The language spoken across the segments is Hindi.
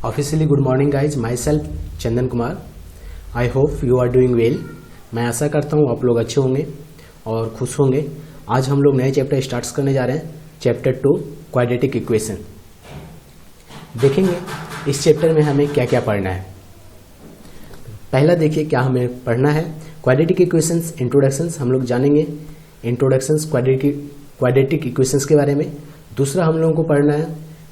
Officially good morning guys, myself Chandan Kumar. I hope you are doing well. मैं आशा करता हूँ आप लोग अच्छे होंगे और खुश होंगे। आज हम लोग नए चैप्टर स्टार्ट करने जा रहे हैं, चैप्टर 2 क्वाड्रेटिक इक्वेशन। देखेंगे इस चैप्टर में हमें क्या क्या पढ़ना है। पहला देखिए क्या हमें पढ़ना है, क्वाड्रेटिक इक्वेशंस इंट्रोडक्शंस हम लोग जानेंगे, इंट्रोडक्शंस क्वाड्रेटिक इक्वेशंस के बारे में। दूसरा हम लोगों को पढ़ना है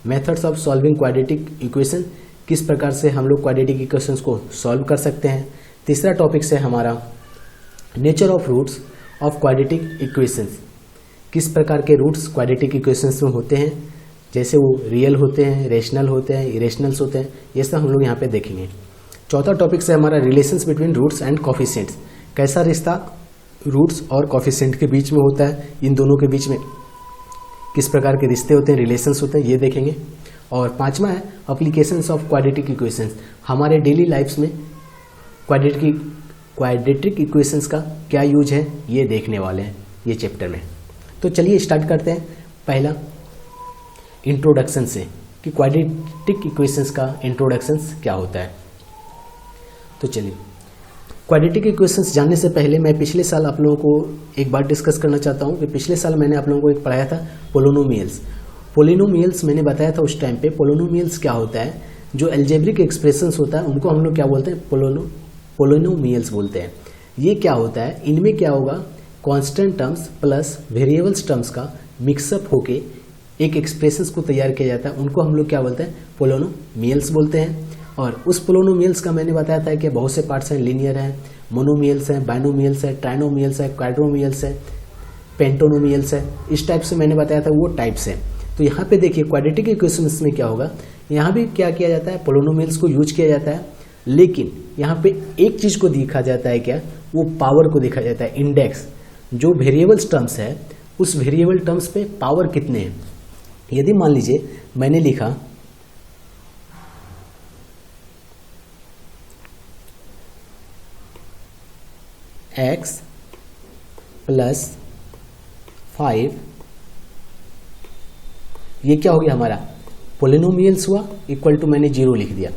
methods of solving quadratic equation, किस प्रकार से हम लोग क्वाड्रेटिक इक्वेशंस को सॉल्व कर सकते हैं। तीसरा टॉपिक से हमारा nature of roots of quadratic equations, किस प्रकार के रूट्स क्वाड्रेटिक इक्वेशंस में होते हैं, जैसे वो रियल होते हैं, रेशनल होते हैं, इरेशनल्स होते हैं, ये सब हम लोग यहाँ पे देखेंगे। चौथा टॉपिक से हमारा relations between roots and coefficients, कैसा रिश्ता रूट्स और कोफिशिएंट के बीच में होता है, इन दोनों के बीच में किस प्रकार के रिश्ते होते हैं, रिलेशंस होते हैं, ये देखेंगे। और पांचवा है एप्लीकेशंस ऑफ क्वाड्रेटिक इक्वेशंस, हमारे डेली लाइफ्स में क्वाड्रेटिक इक्वेशंस का क्या यूज है ये देखने वाले हैं ये चैप्टर में। तो चलिए स्टार्ट करते हैं पहला इंट्रोडक्शन से कि क्वाड्रेटिक इक्वेशंस का इंट्रोडक्शंस क्या होता है। तो चलिए क्वाड्रेटिक इक्वेशंस जानने से पहले मैं पिछले साल आप लोगों को एक बार डिस्कस करना चाहता हूँ कि पिछले साल मैंने आप लोगों को एक पढ़ाया था पोलिनोमियल्स मैंने बताया था उस टाइम पे। पोलिनोमियल्स क्या होता है, जो अलजेब्रिक एक्सप्रेशंस होता है उनको हम लोग क्या बोलते हैं, पोलिनोमियल्स बोलते हैं। ये क्या होता है, इनमें क्या होगा, constant terms plus variables terms का मिक्सअप होके एक एक्सप्रेशंस को तैयार किया जाता है, उनको हम लोग क्या बोलते हैं, पोलिनोमियल्स बोलते हैं। और उस पोलिनोमियल्स का मैंने बताया था कि बहुत से पार्ट्स हैं, लीनियर हैं, मोनोमियल्स हैं, बाइनोमियल्स है, ट्राइनोमियल्स है, क्वाड्रोमियल्स है, पेंटोनोमियल्स है, इस टाइप से मैंने बताया था वो टाइप्स हैं। तो यहाँ पे देखिए क्वाड्रेटिक इक्वेशंस में क्या होगा, यहाँ भी क्या किया जाता है, पोलिनोमियल्स को यूज किया जाता है, लेकिन यहाँ पे एक चीज को देखा जाता है, क्या, वो पावर को देखा जाता है, इंडेक्स। जो वेरिएबल्स टर्म्स है उस वेरिएबल टर्म्स पे पावर कितने हैं। यदि मान लीजिए मैंने लिखा x प्लस 5, ये क्या हो गया हमारा, पोलिनोमियल्स हुआ, इक्वल टू मैंने 0 लिख दिया,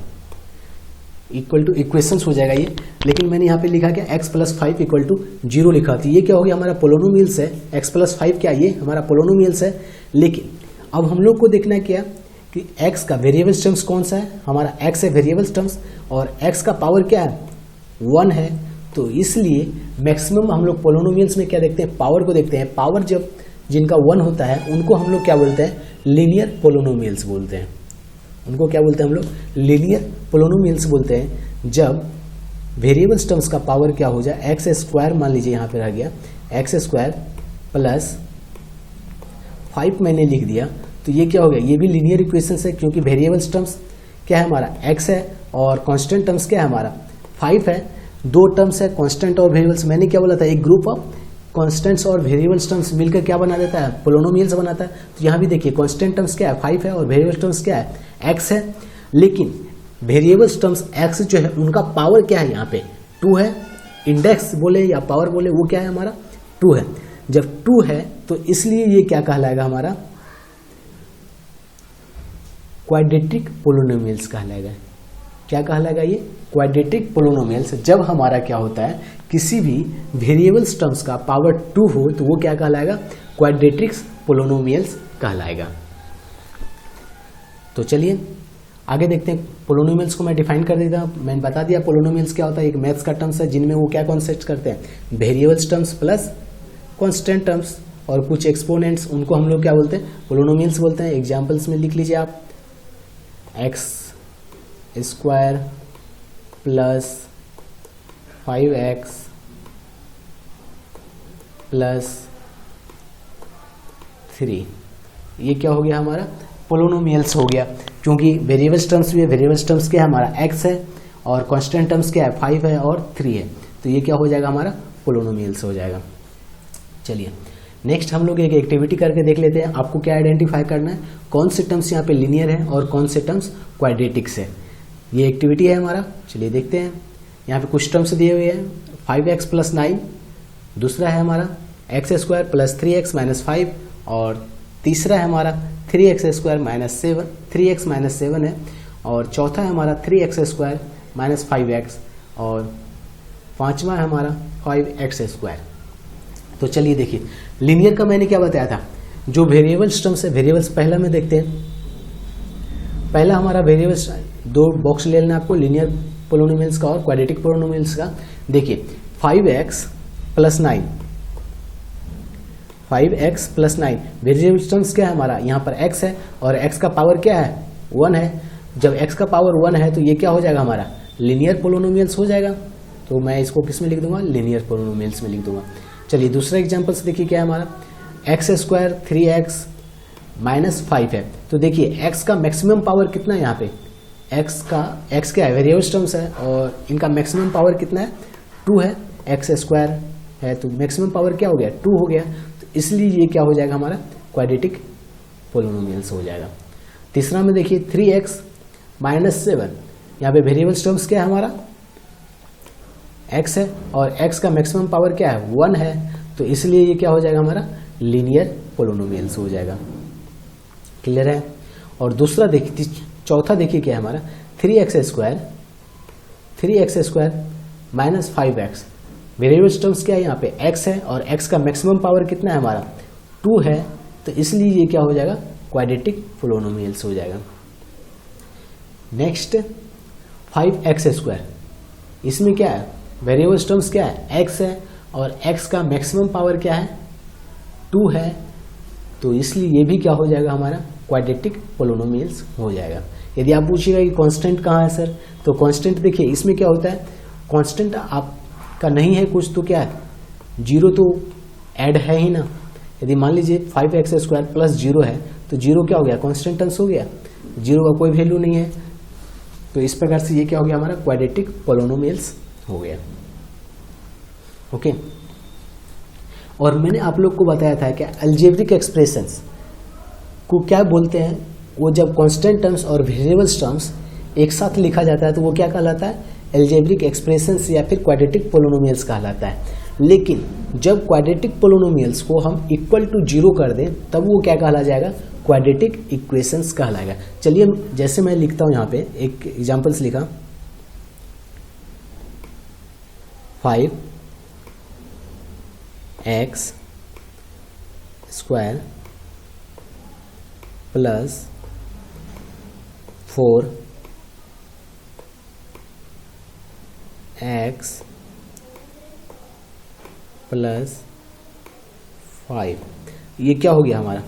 इक्वल टू इक्वेशंस हो जाएगा ये। लेकिन मैंने यहाँ पे लिखा क्या, x प्लस 5 इक्वल टू 0 लिखा, तो ये क्या हो गया हमारा पोलिनोमियल्स है। x प्लस 5 क्या, ये हमारा पोलिनोमियल्स है। लेकिन अब हम लोग को देखना है क्या कि x का वेरिएबल्स टर्म्स कौन सा है, हमारा x है वेरिएबल्स टर्म्स, और x का पावर क्या है, 1 है। तो इसलिए मैक्सिमम हम लोग पोलिनोमियल्स में क्या देखते हैं, पावर को देखते हैं। पावर जब जिनका 1 होता है उनको हम लोग क्या बोलते हैं, लीनियर पोलिनोमियल्स बोलते हैं। उनको क्या बोलते हैं हम लोग, लीनियर पोलिनोमियल्स बोलते हैं। जब वेरिएबल्स टर्म्स का पावर क्या हो जाए, एक्स स्क्वायर मान लीजिए यहाँ पे रह गया, एक्स स्क्वायर प्लस 5 मैंने लिख दिया, तो ये क्या हो गया, ये भी लीनियर इक्वेशन है, क्योंकि वेरिएबल्स टर्म्स क्या है हमारा, एक्स है, और कांस्टेंट टर्म्स क्या है हमारा, 5 है। दो टर्म्स है कांस्टेंट और वेरिएबल्स, मैंने क्या बोला था, एक ग्रुप ऑफ कांस्टेंट्स और वेरिएबल्स टर्म्स मिलकर क्या बना देता है, पोलिनोमियल्स बनाता है। तो यहाँ भी देखिए कांस्टेंट टर्म्स क्या है, 5 है, और वेरिएबल टर्म्स क्या है, x है। लेकिन वेरिएबल्स टर्म्स x जो है उनका पावर क्या है, यहाँ पे 2 है। इंडेक्स बोले या पावर बोले, वो क्या है हमारा, 2 है। जब 2 है तो इसलिए ये क्या कहलाएगा हमारा, क्वाड्रेटिक पोलिनोमियल्स कहलाएगा। क्या कहलाएगा ये, क्वाड्रेटिक पोलिनोमियल्स। जब हमारा क्या होता है, किसी भी वेरिएबल्स टर्म्स का पावर 2 हो तो वो क्या कहलाएगा, क्वाड्रेटिक पोलिनोमियल्स कहलाएगा। तो चलिए आगे देखते हैं। पोलिनोमियल्स को मैं डिफाइन कर देता हूँ, मैंने बता दिया पोलिनोमियल्स क्या होता है, एक मैथ्स का टर्म्स है जिनमें वो क्या कॉन्सेप्ट करते हैं, variables terms plus constant terms और कुछ एक्सपोनेंट्स, उनको हम लोग क्या बोलते हैं, पोलिनोमियल्स बोलते हैं। एग्जाम्पल्स में लिख लीजिए आप, x square plus 5x plus 3, ये क्या हो गया हमारा, पोलिनोमियल्स हो गया। क्योंकि वेरिएबल्स टर्म्स भी है, वेरिएबल्स टर्म्स क्या है हमारा, x है, और कांस्टेंट टर्म्स क्या है, 5 है और 3 है, तो ये क्या हो जाएगा हमारा, पोलिनोमियल्स हो जाएगा। चलिए नेक्स्ट हम लोग एक एक्टिविटी करके देख लेते हैं। आपको क्या आइडेंटिफाई करना है, कौन से टर्म्स यहाँ पे लीनियर है और कौन से टर्म्स क्वाड्रेटिक्स है, ये एक्टिविटी है हमारा। चलिए देखते हैं, यहाँ पे कुछ टर्म्स दिए हुए हैं, 5x प्लस 9, दूसरा है हमारा x square plus 3x minus 5, और तीसरा है हमारा 3x square minus 7, 3x minus 7 है, और चौथा है हमारा 3x² माइनस 5x, और पांचवा है हमारा 5x²। तो चलिए देखिए, लीनियर का मैंने क्या बताया था, जो वेरिएबल्स टर्म्स है, वेरिएबल्स पहला में देखते हैं। पहला हमारा वेरिएबल्स, दो बॉक्स ले लेना आपको, लीनियर पोलिनोमियल्स का और क्वाड्रेटिक पोलिनोमियल्स का। देखिए 5x + 9, 5x + 9 वेरिएबल्स टर्म्स क्या है हमारा, यहाँ पर x है और x का पावर क्या है, 1 है। जब x का पावर 1 है तो ये क्या हो जाएगा हमारा, लीनियर पोलिनोमियल्स हो जाएगा। तो मैं इसको किस में लिख दूंगा, लीनियर पोलिनोमियल्स में लिख दूंगा। चलिए दूसरा एग्जांपल से देखिए क्या है हमारा, x² 3x माइनस 5 है। तो देखिए x का मैक्सिमम पावर कितना है, यहाँ पे x क्या है, वेरिएबल्स टर्म्स है और इनका मैक्सिमम पावर कितना है, 2 है, x² है, तो मैक्सिमम पावर क्या हो गया, 2 हो गया। तो इसलिए ये क्या हो जाएगा हमारा, क्वाड्रेटिक पोलिनोमियल्स हो जाएगा। तीसरा में देखिए 3x माइनस 7, यहाँ पे वेरिएबल्स टर्म्स क्या है हमारा, x है और x का मैक्सिमम पावर क्या है, 1 है, तो इसलिए ये क्या हो जाएगा हमारा, लीनियर पोलिनोमियल्स हो जाएगा। क्लियर है। और दूसरा देखिए, चौथा देखिए क्या है हमारा, 3x² minus 5x, variables terms क्या है, यहाँ पे x है और x का मैक्सिमम पावर कितना है हमारा, 2 है, तो इसलिए ये क्या हो जाएगा, क्वाड्रेटिक पोलिनोमियल्स हो जाएगा। नेक्स्ट 5x², इसमें क्या है, वेरिएबल्स टर्म्स क्या है, x है और x का मैक्सिमम पावर क्या है, 2 है, तो इसलिए ये भी क्या हो जाएगा हमारा, क्वाड्रेटिक पोलिनोमियल्स हो जाएगा। यदि आप पूछिएगा कि कांस्टेंट कहाँ है सर, तो कांस्टेंट देखिए इसमें क्या होता है, कांस्टेंट आपका नहीं है कुछ तो क्या है, 0 तो ऐड है ही ना। यदि मान लीजिए 5x² + 0 है तो 0 क्या हो गया, कांस्टेंट टर्म्स हो गया, 0 का कोई वैल्यू नहीं है। तो इस प्रकार से ये क्या हो गया हमारा, क्वाड्रेटिक पोलिनोमियल्स हो गया। ओके। और मैंने आप लोग को बताया था कि अलजेब्रिक एक्सप्रेशंस को क्या बोलते हैं, वो जब कांस्टेंट टर्म्स और वेरिएबल्स टर्म्स एक साथ लिखा जाता है तो वो क्या कहलाता है, अलजेब्रिक एक्सप्रेशंस या फिर क्वाड्रेटिक पोलिनोमियल्स कहलाता है। लेकिन जब क्वाड्रेटिक पोलिनोमियल्स को हम = 0 कर दें तब वो क्या कहला जाएगा, क्वाड्रेटिक इक्वेशंस कहलाएगा। चलिए जैसे मैं लिखता हूं, यहाँ पे एक एग्जाम्पल्स लिखा, 5x² + 4x + 5, ये क्या हो गया हमारा,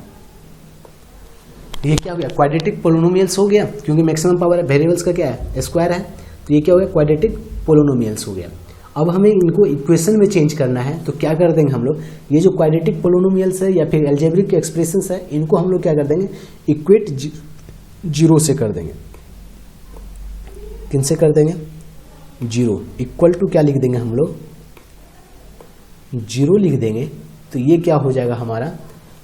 ये क्या हो गया, क्वाड्रेटिक पोलिनोमियल्स हो गया, क्योंकि मैक्सिमम पावर वेरिएबल्स का क्या है, स्क्वायर है, तो ये क्या हो गया, क्वाड्रेटिक पोलिनोमियल्स हो गया। अब हमें इनको इक्वेशन में चेंज करना है, तो क्या कर देंगे हम लोग, ये जो क्वाड्रेटिक पोलिनोमियल्स है या फिर अलजेब्रिक एक्सप्रेशंस है, इनको हम लोग क्या कर देंगे, इक्वेट 0 से कर देंगे। किन से कर देंगे, 0 = क्या लिख देंगे हम लोग, 0 लिख देंगे, तो ये क्या हो जाएगा हमारा,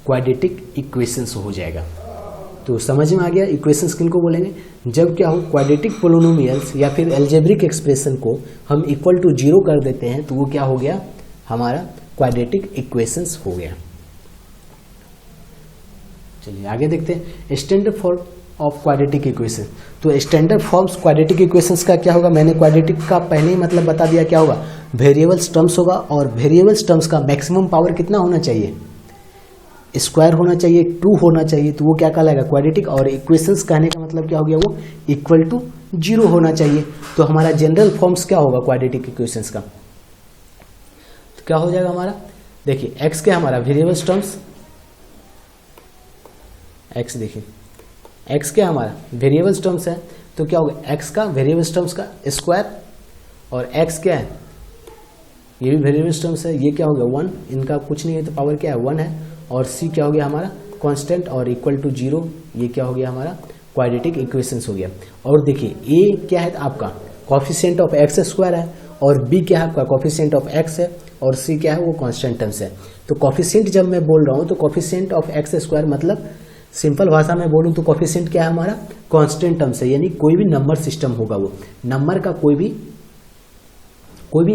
क्वाड्रेटिक इक्वेशंस हो जाएगा। तो समझ में आ गया, इक्वेशंस किनको बोलेंगे, जब क्या हो, क्वाड्रेटिक पोलिनोमियल्स या फिर अलजेब्रिक एक्सप्रेशन को हम = 0 कर देते हैं तो वो क्या हो गया हमारा, क्वाड्रेटिक इक्वेशंस हो गया। चलिए आगे देखते हैं, standard form of quadratic equation. तो स्टैंडर्ड फॉर्म्स क्वाड्रेटिक इक्वेशंस का क्या होगा, मैंने क्वाड्रेटिक का पहले ही मतलब बता दिया, क्या होगा, वेरिएबल्स टर्म्स होगा और वेरिएबल्स टर्म्स का मैक्सिमम पावर कितना होना चाहिए, स्क्वायर होना चाहिए, 2 होना चाहिए, तो वो क्या कहलाएगा, क्वाड्रेटिक। और इक्वेशंस कहने का मतलब क्या हो गया, वो = 0 होना चाहिए। तो हमारा जनरल फॉर्म्स क्या होगा क्वाड्रेटिक इक्वेशंस का, तो क्या हो जाएगा हमारा, देखिए x क्या हमारा, वेरिएबल्स टर्म्स, x देखिए x क्या हमारा, वेरिएबल्स टर्म्स है, तो क्या होगा, x का वेरिएबल्स टर्म्स का स्क्वायर, और x क्या है, ये भी वेरिएबल्स टर्म्स है, ये क्या हो गया 1, इनका कुछ नहीं है तो पावर क्या है 1 है, और c क्या हो गया हमारा कांस्टेंट और = 0, ये क्या हो गया हमारा क्वाड्रेटिक इक्वेशंस हो गया। और देखिए a क्या है आपका, कोएफिशिएंट ऑफ x² है, और b क्या है आपका, कोएफिशिएंट ऑफ x है, और c क्या है, वो कांस्टेंट टर्म्स है। तो कोएफिशिएंट जब मैं बोल रहा हूँ तो कोएफिशिएंट ऑफ x² मतलब सिंपल भाषा में बोलूँ तो कोएफिशिएंट क्या है हमारा, कांस्टेंट टर्म्स है, यानी कोई भी नंबर सिस्टम होगा, वो नंबर का कोई भी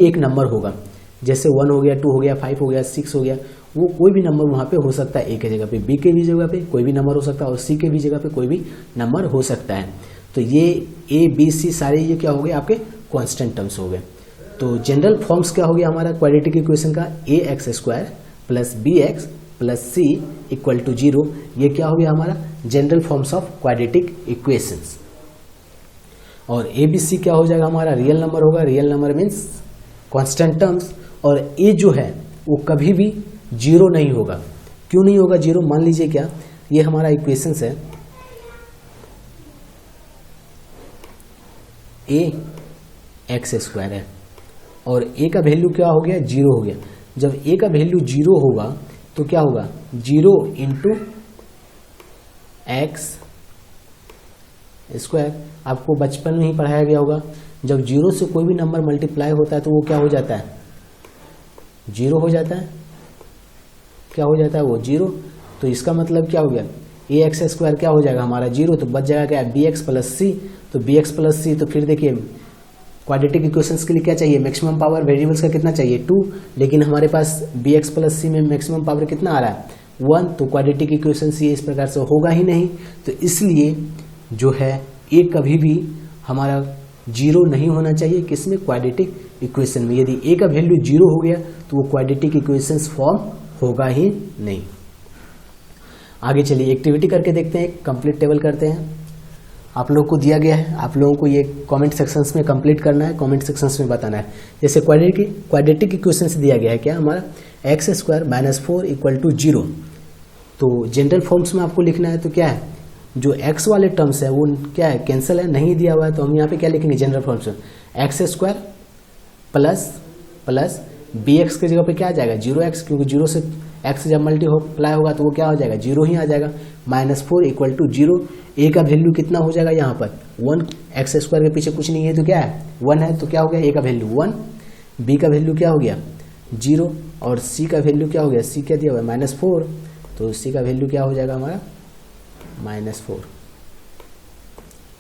एक नंबर होगा, जैसे 1 हो गया, 2 हो गया, 5 हो गया, 6 हो गया, वो कोई भी नंबर वहाँ पे हो सकता है, a के जगह पे, b के भी जगह पे कोई भी नंबर हो सकता है, और c के भी जगह पे कोई भी नंबर हो सकता है। तो ये ए बी सी सारे ये क्या हो गए आपके कांस्टेंट टर्म्स हो गए। तो जनरल फॉर्म्स क्या हो गया हमारा क्वाड्रेटिक इक्वेशन का, A X square plus B X plus C equal to 0, ये क्या हो गया हमारा general forms of quadratic equations. और ए बी सी क्या हो जाएगा हमारा रियल नंबर होगा, real number means constant terms, और ए जो है वो कभी भी 0 नहीं होगा। क्यों नहीं होगा 0? मान लीजिए क्या ये हमारा इक्वेशंस है, ए एक्स स्क्वायर है और ए का वैल्यू क्या हो गया 0 हो गया। जब ए का वैल्यू 0 होगा तो क्या होगा 0 इंटू एक्स स्क्वायर। आपको बचपन में ही पढ़ाया गया होगा, जब 0 से कोई भी नंबर मल्टीप्लाई होता है तो वो क्या हो जाता है 0 हो जाता है। क्या हो जाता है वो 0। तो इसका मतलब क्या हो गया ए एक्स स्क्वायर क्या हो जाएगा हमारा 0, तो बच जाएगा क्या बी एक्स प्लस सी। तो बी एक्स प्लस सी, तो फिर देखिए क्वाड्रेटिक इक्वेशंस के लिए क्या चाहिए, मैक्सिमम पावर वेरिएबल्स का कितना चाहिए 2, लेकिन हमारे पास बी एक्स प्लस सी में मैक्सिमम पावर कितना आ रहा है 1, तो क्वाड्रेटिक इक्वेशंस ये इस प्रकार से होगा ही नहीं। तो इसलिए जो है ए कभी भी हमारा 0 नहीं होना चाहिए किसमें, क्वाड्रेटिक इक्वेशन में। यदि ए का वैल्यू 0 हो गया तो वो क्वाड्रेटिक इक्वेशंस फॉर्म होगा ही नहीं। आगे चलिए एक्टिविटी करके देखते हैं, कंप्लीट टेबल करते हैं। आप लोगों को दिया गया है, आप लोगों को ये कमेंट सेक्शंस में कंप्लीट करना है, कमेंट सेक्शंस में बताना है। जैसे क्वाड्रेटिक इक्वेशन से दिया गया है क्या हमारा x square minus 4 equal to 0। तो जनरल फॉर्म्स में आपको लिखना है, तो क्या है जो एक्स वाले टर्म्स है वो क्या है कैंसिल है, नहीं दिया हुआ है, तो हम यहाँ पे क्या लिखेंगे जनरल फॉर्म्स में x square plus B x की जगह पे क्या आ जाएगा 0x, क्योंकि 0 से x जब मल्टीप्लाई होगा तो वो क्या हो जाएगा 0 ही आ जाएगा। माइनस 4 इक्वल टू 0, ए का वैल्यू कितना हो जाएगा यहाँ पर 1, एक्स स्क्वायर के पीछे कुछ नहीं है तो क्या है 1 है, तो क्या हो गया ए का वैल्यू 1, बी का वैल्यू क्या हो गया 0 और सी का वैल्यू क्या हो गया, सी क्या दिया हुआ है -4, तो सी का वैल्यू क्या हो जाएगा हमारा -4।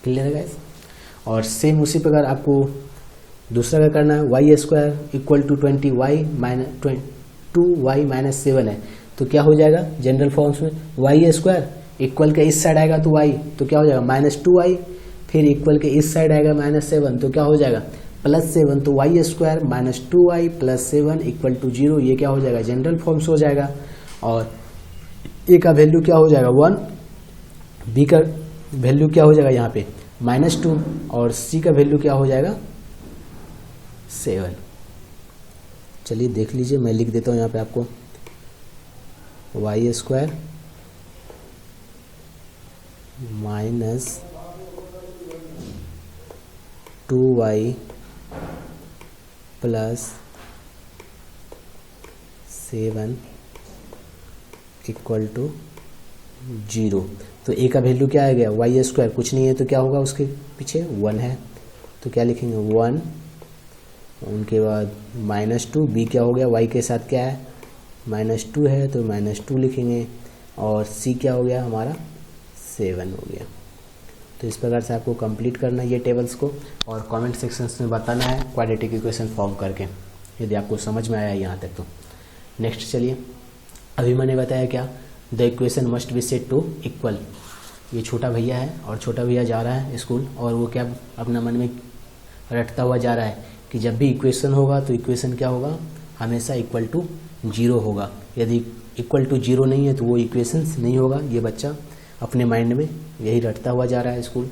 क्लियर है गाइस। और सेम उसी प्रकार आपको दूसरा क्या करना है, y square equal to 20y minus 2y minus 7 है, तो क्या हो जाएगा जनरल फॉर्म्स में वाई स्क्वायर इक्वल के इस साइड आएगा तो y, तो क्या हो जाएगा -2y, फिर इक्वल के इस साइड आएगा -7, तो क्या हो जाएगा +7, तो y square minus 2y plus 7 equal to 0, ये क्या हो जाएगा जनरल फॉर्म्स हो जाएगा। और ए का वैल्यू क्या हो जाएगा 1, बी का वैल्यू क्या हो जाएगा यहाँ पे -2 और सी का वैल्यू क्या हो जाएगा 7। चलिए देख लीजिए, मैं लिख देता हूँ यहाँ पे आपको y square minus 2y plus 7 equal to 0। तो ए का वैल्यू क्या आ गया वाई स्क्वायर, कुछ नहीं है तो क्या होगा उसके पीछे 1 है, तो क्या लिखेंगे 1, उनके बाद -2, बी क्या हो गया वाई के साथ क्या है -2 है तो -2 लिखेंगे, और सी क्या हो गया हमारा 7 हो गया। तो इस प्रकार से आपको कंप्लीट करना है ये टेबल्स को, और कमेंट सेक्शंस में बताना है क्वाड्रेटिक इक्वेशन फॉर्म करके, यदि आपको समझ में आया यहाँ तक। तो नेक्स्ट चलिए, अभी मैंने बताया क्या the equation must be set to equal. ये छोटा भैया है और छोटा भैया जा रहा है स्कूल, और वो क्या अपना मन में रटता हुआ जा रहा है कि जब भी इक्वेशन होगा तो इक्वेशन क्या होगा हमेशा इक्वल टू 0 होगा। यदि इक्वल टू 0 नहीं है तो वो इक्वेशंस नहीं होगा। ये बच्चा अपने माइंड में यही रटता हुआ जा रहा है स्कूल,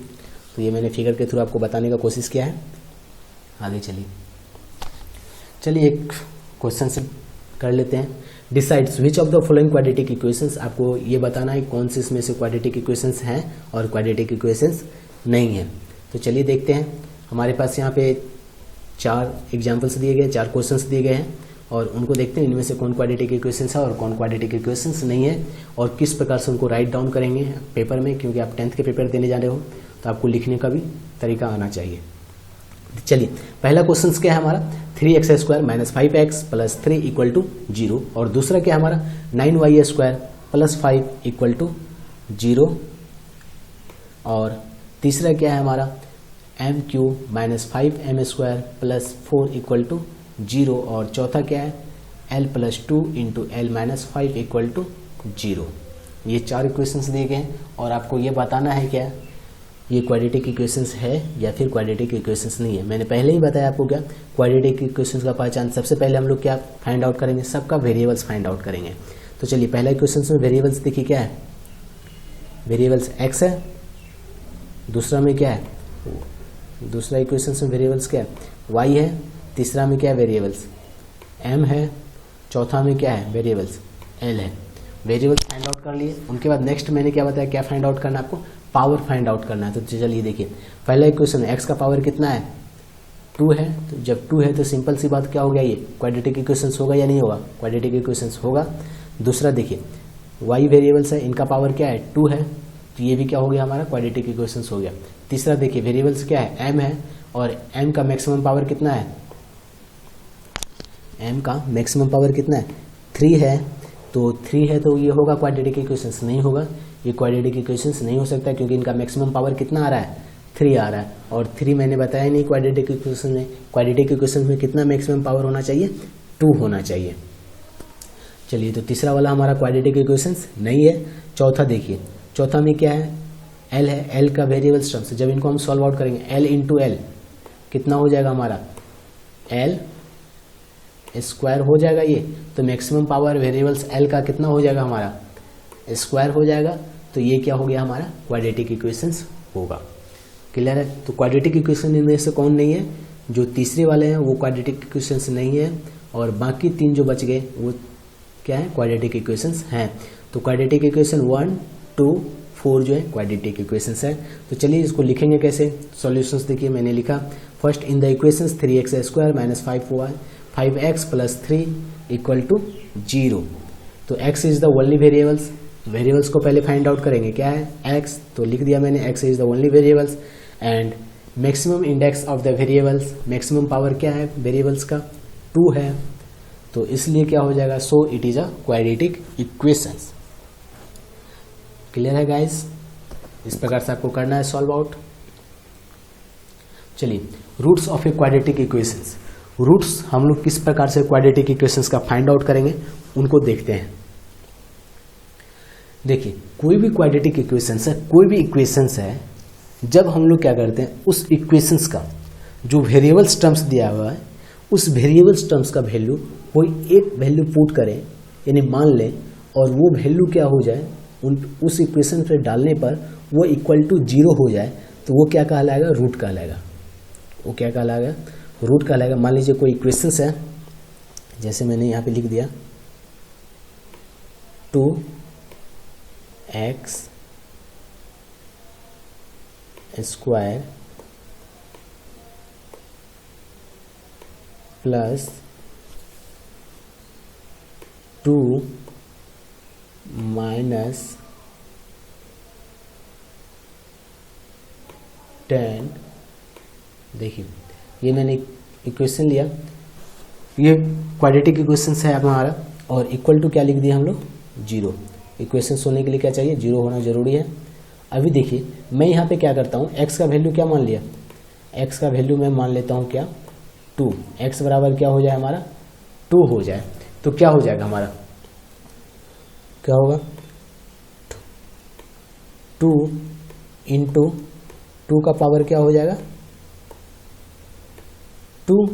तो ये मैंने फिगर के थ्रू आपको बताने का कोशिश किया है। आगे चलिए एक क्वेश्चन से कर लेते हैं। Decides which of the following quadratic equations, आपको ये बताना है कौन से इसमें से क्वाड्रेटिक इक्वेशंस हैं और क्वाड्रेटिक इक्वेशंस नहीं हैं। तो चलिए देखते हैं, हमारे पास यहाँ पे 4 एग्जाम्पल्स दिए गए, 4 क्वेश्चंस दिए गए हैं, और उनको देखते हैं इनमें से कौन क्वाड्रेटिक इक्वेशंस है और कौन क्वाड्रेटिक इक्वेशंस नहीं है, और किस प्रकार से उनको राइट डाउन करेंगे पेपर में, क्योंकि आप 10th के पेपर देने जा रहे हो तो आपको लिखने का भी तरीका आना चाहिए। चलिए पहला क्वेश्चन क्या है हमारा 3x square minus 5x plus 3 equal to 0, और दूसरा क्या है हमारा 9y square plus 5 equal to 0, और तीसरा क्या है हमारा m cube minus 5m square plus 4 equal to 0, और चौथा क्या है l plus 2 into l minus 5 equal to 0। ये 4 इक्वेशंस दिए गए हैं, और आपको ये बताना है क्या ये क्वाड्रेटिक इक्वेशंस है या फिर क्वाड्रेटिक इक्वेशंस नहीं है। मैंने पहले ही बताया आपको क्या क्वाड्रेटिक इक्वेशंस का पहचान। सबसे पहले हम लोग क्या फाइंड आउट करेंगे, सबका वेरिएबल्स फाइंड आउट करेंगे। तो चलिए पहला इक्वेशंस में वेरिएबल्स देखिए क्या है, वेरिएबल्स x है, दूसरा में क्या है, दूसरा इक्वेशंस में वेरिएबल्स क्या है y है, तीसरा में क्या है वेरिएबल्स m है, चौथा में क्या है वेरिएबल्स l है। वेरिएबल्स फाइंड आउट कर लिए। उनके बाद नेक्स्ट मैंने क्या बताया, क्या फाइंड आउट करना है आपको, पावर फाइंड आउट करना है। तो चलिए देखिए पहला इक्वेशन x का पावर कितना है 2 है। तो जब 2 है तो सिंपल सी बात क्या हो गया, ये क्वाड्रेटिक इक्वेशंस होगा या नहीं होगा, क्वाड्रेटिक इक्वेशंस होगा। दूसरा देखिए y वेरिएबल्स है, इनका पावर क्या है 2 है, तो ये भी क्या हो गया हमारा क्वाड्रेटिक इक्वेशंस हो गया। तीसरा देखिए वेरिएबल्स क्या है m है, और m का मैक्सिमम पावर कितना है, m का मैक्सिमम पावर कितना है 3 है। तो 3 है तो ये होगा क्वाड्रेटिक इक्वेशंस, नहीं होगा, ये क्वाड्रेटिक इक्वेशंस नहीं हो सकता क्योंकि इनका मैक्सिमम पावर कितना आ रहा है 3 आ रहा है। और 3 मैंने बताया नहीं क्वाड्रेटिक इक्वेशन में, क्वाड्रेटिक इक्वेशन में कितना मैक्सिमम पावर होना चाहिए 2 होना चाहिए। चलिए तो तीसरा वाला हमारा क्वाड्रेटिक इक्वेशंस नहीं है। चौथा देखिए, चौथा में क्या है l है, l का वेरिएबल्स टर्म्स, जब इनको हम सॉल्व आउट करेंगे l इंटू एल कितना हो जाएगा हमारा l स्क्वायर हो जाएगा ये। तो मैक्सिमम पावर वेरिएबल्स l का कितना हो जाएगा हमारा स्क्वायर हो जाएगा। तो ये क्या हो गया हमारा क्वाड्रेटिक इक्वेशंस होगा। क्लियर है। तो क्वाड्रेटिक इक्वेशन इनमें से कौन नहीं है, जो तीसरे वाले हैं वो क्वाड्रेटिक इक्वेशंस नहीं है, और बाकी 3 जो बच गए वो क्या है क्वाड्रेटिक इक्वेशंस हैं। तो क्वाड्रेटिक इक्वेशन 1, 2, 4 जो है क्वाड्रेटिक इक्वेशंस है। तो चलिए इसको लिखेंगे कैसे, सॉल्यूशंस देखिए मैंने लिखा first in the equations 3x square minus 5x plus 3 equal to 0। तो x is the only variables, variables को पहले फाइंड आउट करेंगे क्या है x, तो लिख दिया मैंने x is the only variables. And maximum index of the variables, maximum power क्या है वेरिएबल्स का 2 है, तो इसलिए क्या हो जाएगा so it is a quadratic equations. Clear है गाइस, इस प्रकार से आपको करना है सॉल्व आउट। चलिए roots of a quadratic equations, roots हम लोग किस प्रकार से क्वाड्रेटिक इक्वेशंस का फाइंड आउट करेंगे उनको देखते हैं। देखिए कोई भी क्वाड्रेटिक इक्वेशंस है, कोई भी इक्वेशंस है, जब हम लोग क्या करते हैं उस इक्वेशंस का जो वेरिएबल्स टर्म्स दिया हुआ है उस वेरिएबल्स टर्म्स का वैल्यू कोई एक वैल्यू पुट करें, यानी मान लें, और वो वैल्यू क्या हो जाए उस इक्वेशन पे डालने पर वो इक्वल टू 0 हो जाए, तो वो क्या कहलाएगा रूट कहलाएगा। वो क्या कहलाएगा रूट कहलाएगा। मान लीजिए कोई इक्वेशंस है, जैसे मैंने यहाँ पे लिख दिया 2x स्क्वायर प्लस 2 माइनस 10। देखिए ये मैंने इक्वेशन लिया, ये क्वाड्रेटिक इक्वेशन है हमारा, और इक्वल टू क्या लिख दिया हम लोग 0। इक्वेशन होने के लिए क्या चाहिए 0 होना जरूरी है। अभी देखिए मैं यहाँ पे क्या करता हूँ, x का वैल्यू क्या मान लिया, x का वैल्यू मैं मान लेता हूँ क्या 2, x बराबर क्या हो जाए हमारा 2 हो जाए, तो क्या हो जाएगा हमारा, क्या होगा 2 इंटू 2 का पावर क्या हो जाएगा 2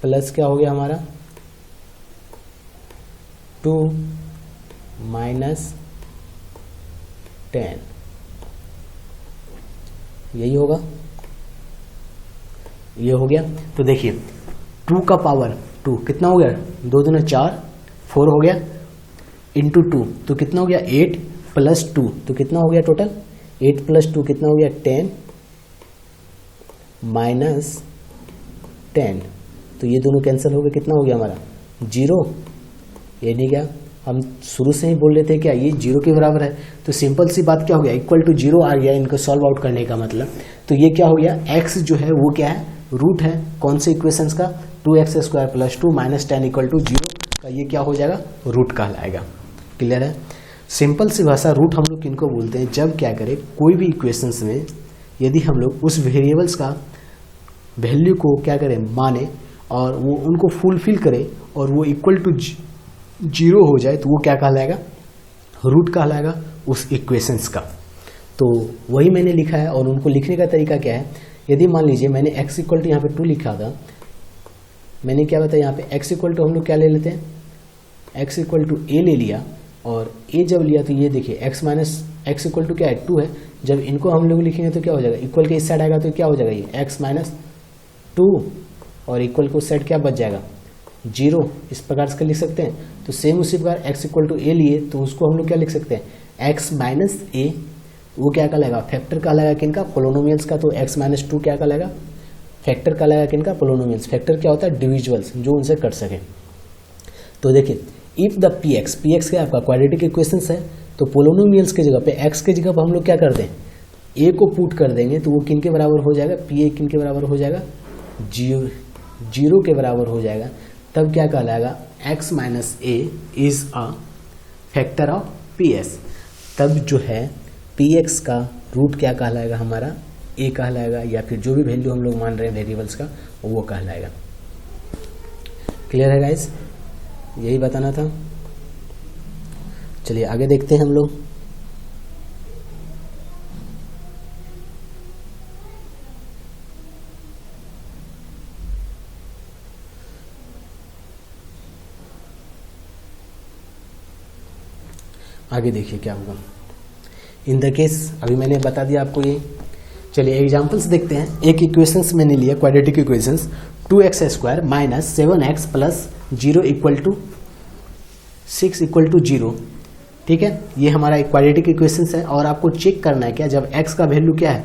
प्लस क्या हो गया हमारा 2 माइनस 10, यही होगा, ये हो गया। तो देखिए 2 का पावर 2 कितना हो गया 2 दूना 4, 4 हो गया, इंटू 2 तो कितना हो गया 8 प्लस 2 तो कितना हो गया टोटल 8 प्लस 2 कितना हो गया 10 माइनस 10, तो ये दोनों कैंसिल हो गए, कितना हो गया हमारा 0। ये नहीं क्या, हम शुरू से ही बोल रहे थे क्या ये 0 के बराबर है, तो सिंपल सी बात क्या हो गया इक्वल टू 0 आ गया इनको सॉल्व आउट करने का मतलब। तो ये क्या हो गया x जो है वो क्या है रूट है कौन से इक्वेशंस का 2x square plus 2 minus 10 equal to 0 का, ये क्या हो जाएगा रूट कहलाएगा। क्लियर है। सिंपल सी भाषा रूट हम लोग किनको बोलते हैं, जब क्या करें कोई भी इक्वेशंस में यदि हम लोग उस वेरिएबल्स का वैल्यू को क्या करें माने और वो उनको फुलफिल करें और वो इक्वल टू 0 हो जाए तो वो क्या कहलाएगा रूट कहलाएगा उस इक्वेशंस का। तो वही मैंने लिखा है। और उनको लिखने का तरीका क्या है, यदि मान लीजिए मैंने x इक्वल टू यहाँ पे 2 लिखा था, मैंने क्या बताया यहाँ पे x इक्वल टू हम लोग क्या ले लेते हैं, x इक्वल टू a ले लिया। और a जब लिया तो ये देखिए x minus x equal to क्या है 2 है। जब इनको हम लोग लिखेंगे तो क्या हो जाएगा, इक्वल के इस साइड आएगा तो क्या हो जाएगा ये x माइनस 2 और इक्वल को उस साइड क्या बच जाएगा 0। इस प्रकार से लिख सकते हैं। तो सेम उसी प्रकार x इक्वल टू a लिए तो उसको हम लोग क्या लिख सकते हैं x माइनस a, वो क्या कहलाएगा फैक्टर कहलाएगा किनका, पोलिनोमियल्स का। तो x माइनस 2 क्या कहलाएगा, फैक्टर कहलाएगा किनका, पोलिनोमियल्स। फैक्टर क्या होता है, डिविजुअल्स, जो उनसे कर सके। तो देखिए इफ द px क्या आपका क्वाड्रेटिक इक्वेशंस है, तो पोलिनोमियल्स की जगह पे x के जगह पर हम लोग क्या कर दें, a को पुट कर देंगे तो वो किन के बराबर हो जाएगा, pa किन के बराबर हो जाएगा, 0 के बराबर हो जाएगा। तब क्या कहलाएगा, x minus a is a factor of ps। तब जो है px का रूट क्या कहलाएगा हमारा, a कहलाएगा, या फिर जो भी वैल्यू हम लोग मान रहे हैं वेरिएबल्स का वो कहलाएगा। क्लियर है गाइस, यही बताना था। चलिए आगे देखते हैं हम लोग। आगे देखिए क्या होगा इन द केस, अभी मैंने बता दिया आपको ये। चलिए एग्जांपल्स देखते हैं। एक इक्वेशंस मैंने लिया quadratic equations, 2x square minus 7x plus 0 equal to 6 equal to 0। ठीक है, ये हमारा एक क्वाड्रेटिक इक्वेशंस है। और आपको चेक करना है क्या, जब x का वैल्यू क्या है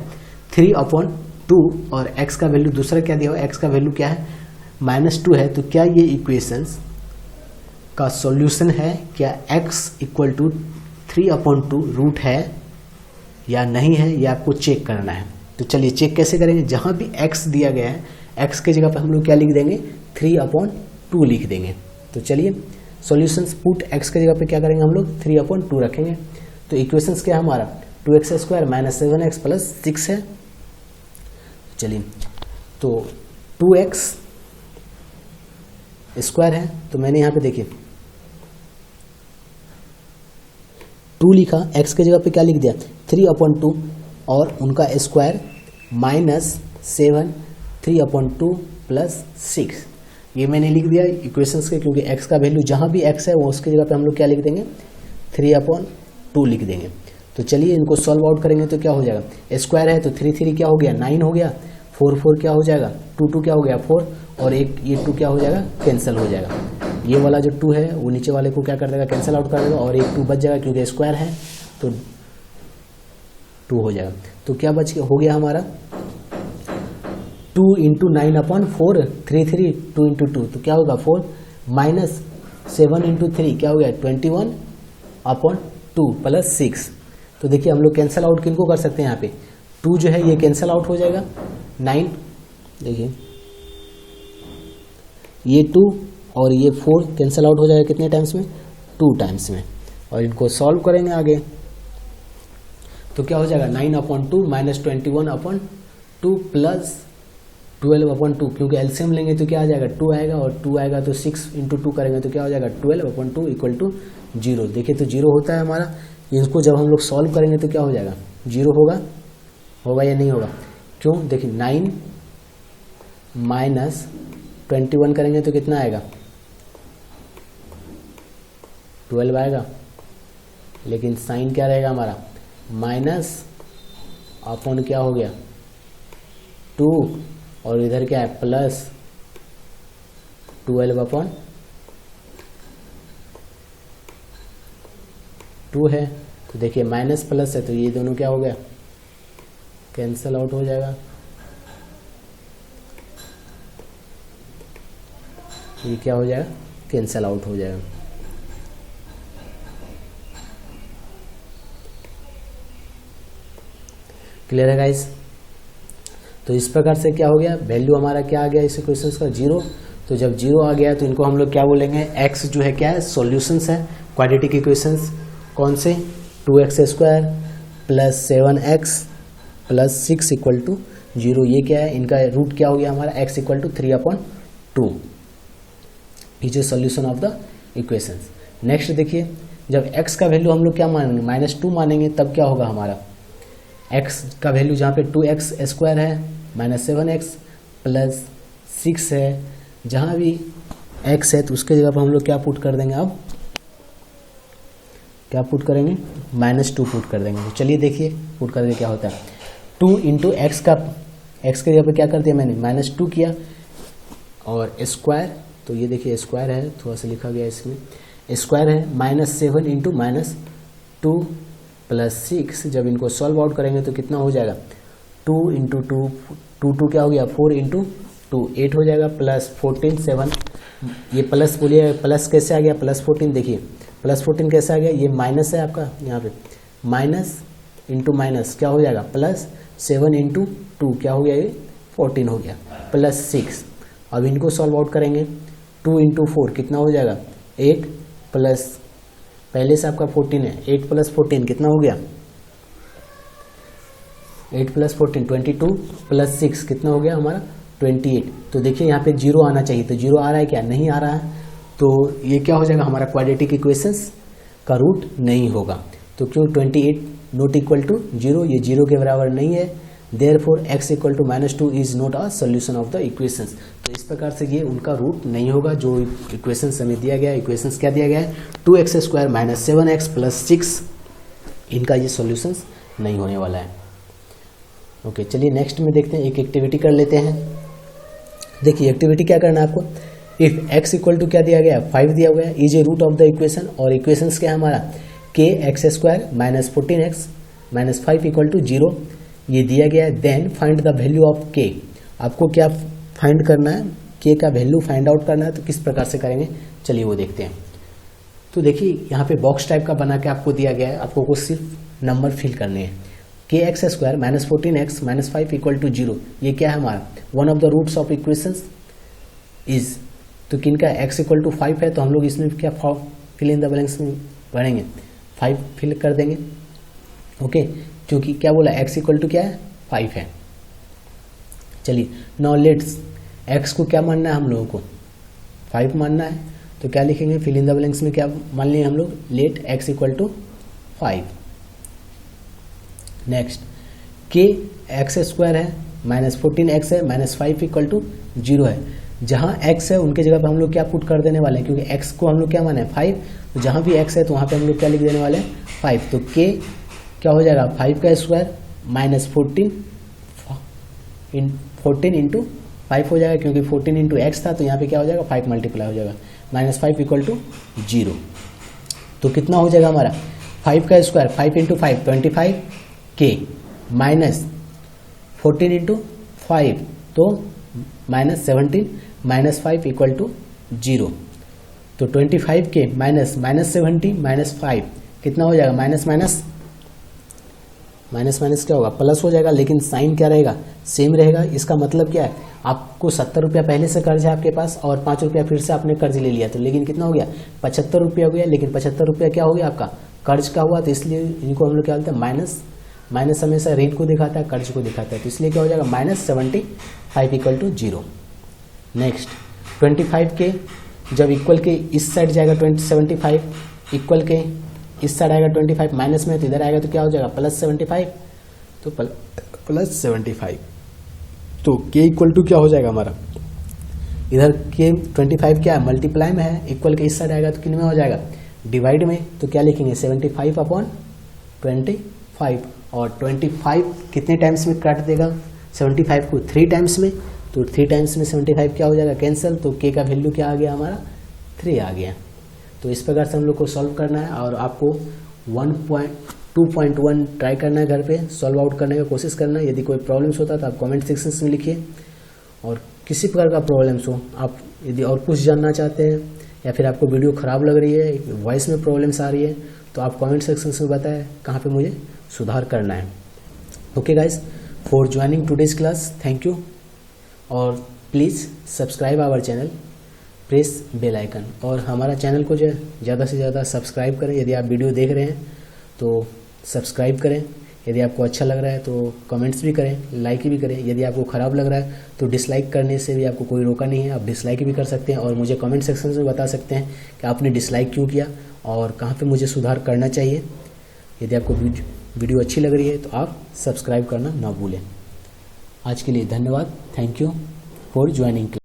3/2 और x का वैल्यू दूसरा क्या दिया हो, x का वैल्यू क्या है -2 है, तो क्या ये इक्वेशंस का सॉल्यूशन है, क्या x इक्वल टू 3/2 रूट है या नहीं है, ये आपको चेक करना है। तो चलिए चेक कैसे करेंगे, जहां भी x दिया गया है x के जगह पर हम लोग क्या लिख देंगे 3/2 लिख देंगे। तो चलिए सॉल्यूशंस पुट x के जगह पे क्या करेंगे हम लोग 3/2 रखेंगे। तो इक्वेशंस क्या है हमारा 2x square minus 7x plus 6 है। चलिए तो 2x स्क्वायर है, तो मैंने यहाँ पे देखिए 2 लिखा, x के जगह पे क्या लिख दिया 3/2 और उनका स्क्वायर माइनस 7 3/2 प्लस 6, ये मैंने लिख दिया इक्वेशंस के, क्योंकि x का वैल्यू जहाँ भी x है वो उसके जगह पे हम लोग क्या लिख देंगे 3/2 लिख देंगे। तो चलिए इनको सॉल्व आउट करेंगे तो क्या हो जाएगा, स्क्वायर है तो 3 क्या हो गया 9 हो गया, 4 क्या हो जाएगा 2 क्या हो गया 4, और एक ये 2 क्या हो जाएगा कैंसिल हो जाएगा। ये वाला जो 2 है वो नीचे वाले को क्या कर देगा कैंसिल आउट कर देगा, और एक 2 बच जाएगा क्योंकि स्क्वायर है तो 2 हो जाएगा। तो क्या बच हो गया हमारा 2 इंटू 9/4 3 2 इंटू 2, तो क्या होगा 4 माइनस 7 इंटू 3 क्या हो गया 21/2 प्लस 6। तो देखिए हम लोग कैंसिल आउट किनको कर सकते हैं, यहाँ पे 2 जो है ये कैंसिल आउट हो जाएगा, 9 देखिए ये 2 और ये 4 कैंसिल आउट हो जाएगा कितने टाइम्स में 2 टाइम्स में। और इनको सॉल्व करेंगे आगे तो क्या हो जाएगा 9/2 माइनस 21/2 प्लस 12/2, क्योंकि एलसीएम लेंगे तो क्या आ जाएगा 2 आएगा, और 2 आएगा तो 6 इंटू 2 करेंगे तो क्या हो जाएगा 12/2 इक्वल टू 0। देखिए तो 0 होता है हमारा, इसको जब हम लोग सॉल्व करेंगे तो क्या हो जाएगा 0 होगा या नहीं होगा, क्यों देखिए 9 माइनस 21 करेंगे तो कितना आएगा 12 आएगा, लेकिन साइन क्या रहेगा हमारा माइनस अपॉन क्या हो गया 2, और इधर क्या है प्लस 12/2 है। तो देखिए माइनस प्लस है तो ये दोनों क्या हो गया कैंसल आउट हो जाएगा, ये क्या हो जाएगा कैंसल आउट हो जाएगा। क्लियर है गाइस। तो इस प्रकार से क्या हो गया वैल्यू हमारा क्या आ गया इस इक्वेशंस का 0। तो जब 0 आ गया तो इनको हम लोग क्या बोलेंगे x जो है क्या है सॉल्यूशंस है क्वाड्रेटिक इक्वेशंस, कौन से 2x square plus 7x plus 6 equal to 0, ये क्या है इनका रूट क्या हो गया हमारा x equal to 3/2 is a solution of the equations. Next देखिए जब x का वैल्यू हम लोग क्या मानेंगे -2 मानेंगे, तब क्या होगा हमारा x का वैल्यू जहाँ पे 2x² है -7x प्लस 6 है, जहाँ भी x है तो उसके जगह पर हम लोग क्या पुट कर देंगे, अब क्या पुट करेंगे, -2 पुट कर देंगे। तो चलिए देखिए पुट करके क्या होता है। 2 इंटू एक्स का, x के जगह पर क्या कर दिया मैंने, -2 किया और स्क्वायर, तो ये देखिए स्क्वायर है, थोड़ा सा लिखा गया इसमें, स्क्वायर है -7 इंटू -2 प्लस 6। जब इनको सॉल्व आउट करेंगे तो कितना हो जाएगा, 2 इंटू 2 क्या हो गया, 4 इंटू 2 8 हो जाएगा, प्लस 14 7, ये प्लस बोलिए, प्लस कैसे आ गया, +14, देखिए +14 कैसे आ गया, ये माइनस है आपका यहाँ पे, माइनस इंटू माइनस क्या हो जाएगा, +7 इंटू 2 क्या हो गया, ये 14 हो गया, प्लस 6। अब इनको सॉल्व आउट करेंगे, 2 इंटू 4 कितना हो जाएगा, 8 प्लस, पहले से आपका 14 है, 8 प्लस 14 कितना हो गया, 8 प्लस 14 22 प्लस 6 कितना हो गया हमारा 28। तो देखिए यहाँ पे 0 आना चाहिए, तो 0 आ रहा है क्या, नहीं आ रहा है, तो ये क्या हो जाएगा, हमारा क्वाड्रेटिक इक्वेशंस का रूट नहीं होगा। तो क्यों 28 नॉट इक्वल टू 0, ये 0 के बराबर नहीं है, therefore x equal to -2 is not a solution of the equations. तो इस प्रकार से ये उनका रूट नहीं होगा जो इक्वेशंस हमें दिया गया है। इक्वेशंस क्या दिया गया है, 2x² - 7x प्लस 6, इनका ये सोल्यूशंस नहीं होने वाला है। ओके, चलिए नेक्स्ट में देखते हैं, एक एक्टिविटी कर लेते हैं। देखिए एक्टिविटी क्या करना है आपको, इफ x इक्वल टू क्या दिया गया है, 5 दिया हुआ है, is a root of the equation, और इक्वेशंस क्या है हमारा, kx² - 14x - 5 इक्वल टू 0, ये दिया गया है। Then find the value of k, आपको क्या फाइंड करना है, k का वैल्यू फाइंड आउट करना है। तो किस प्रकार से करेंगे, चलिए वो देखते हैं। तो देखिए यहाँ पे बॉक्स टाइप का बना के आपको दिया गया है, आपको को सिर्फ नंबर फिल करने हैं। kx² - 14x - 5 इक्वल टू 0, ये क्या है हमारा, one of the roots of equations is, तो किनका x इक्वल टू 5 है, तो हम लोग इसमें क्या फिल इन द ब्लैंक्स में भरेंगे, 5 फिल कर देंगे। ओके, क्योंकि क्या बोला, x इक्वल टू क्या है, 5 है। चलिए नाउ लेट्स, x को क्या मानना है हम लोगों को, 5 मानना है, तो क्या लिखेंगे, फिल इन द ब्लैंक्स में क्या मान लिए हम लोग, let x equal to 5। Next kx² है -14x है -5 इक्वल टू 0 है, जहाँ x है उनके जगह पे हम लोग क्या पुट कर देने वाले हैं, क्योंकि x को हम लोग क्या माने 5, तो जहाँ भी x है तो वहाँ पे हम लोग क्या लिख देने वाले हैं 5। तो k क्या हो जाएगा, 5 का स्क्वायर -14 इंटू 5 हो जाएगा, क्योंकि 14 इंटू एक्स था, तो यहाँ पे क्या हो जाएगा 5 मल्टीप्लाई हो जाएगा, -5 इक्वल टू 0। तो कितना हो जाएगा हमारा, 5 का स्क्वायर 5 इंटू 5 25 k -14 इंटू 5 तो -17 -5 इक्वल टू 0। तो 25 के -17 -5 कितना हो जाएगा, माइनस क्या होगा, प्लस हो जाएगा, लेकिन साइन क्या रहेगा, सेम रहेगा। इसका मतलब क्या है, आपको 70 रुपया पहले से कर्ज है आपके पास और 5 रुपया फिर से आपने कर्ज ले लिया, तो लेकिन कितना हो गया 75 रुपया हो गया, लेकिन 75 रुपया क्या हो गया आपका कर्ज का हुआ, तो इसलिए इनको हम लोग क्या बोलते हैं माइनस। माइनस हमेशा ऋण को दिखाता है, कर्ज को दिखाता है, तो इसलिए क्या हो जाएगा -75 इक्वल टू 0। नेक्स्ट 25 के जब इक्वल के इस साइड जाएगा 75, इक्वल के इस साइड आएगा 25, माइनस में तो इधर आएगा तो क्या हो जाएगा +75, तो +75। तो k इक्वल टू क्या हो जाएगा हमारा, इधर के 25 क्या है मल्टीप्लाई में है, इक्वल के इस साइड आएगा तो किन में हो जाएगा डिवाइड में, तो क्या लिखेंगे 75/25, और 25 कितने टाइम्स में काट देगा 75 को 3 टाइम्स में, तो 3 टाइम्स में 75 क्या हो जाएगा कैंसिल, तो k का वैल्यू क्या आ गया हमारा 3 आ गया। तो इस प्रकार से हम लोग को सॉल्व करना है, और आपको 2.1 ट्राई करना है, घर पे सॉल्व आउट करने का कोशिश करना है। यदि कोई प्रॉब्लम्स होता तो आप कमेंट सेक्शन में लिखिए, और किसी प्रकार का प्रॉब्लम्स हो, आप यदि और कुछ जानना चाहते हैं या फिर आपको वीडियो ख़राब लग रही है, वॉइस में प्रॉब्लम्स आ रही है, तो आप कमेंट सेक्शन में बताएं कहाँ पे मुझे सुधार करना है। Okay guys, for joining today's class, thank you, और please subscribe our channel, press bell icon, और हमारा चैनल को जो है ज़्यादा से ज़्यादा सब्सक्राइब करें। यदि आप वीडियो देख रहे हैं तो सब्सक्राइब करें, यदि आपको अच्छा लग रहा है तो कमेंट्स भी करें, लाइक भी करें। यदि आपको ख़राब लग रहा है तो डिसलाइक करने से भी आपको कोई रोका नहीं है, आप डिसलाइक भी कर सकते हैं, और मुझे कमेंट सेक्शन में बता सकते हैं कि आपने डिसलाइक क्यों किया और कहाँ पे मुझे सुधार करना चाहिए। यदि आपको वीडियो अच्छी लग रही है तो आप सब्सक्राइब करना ना भूलें। आज के लिए धन्यवाद। Thank you for joining.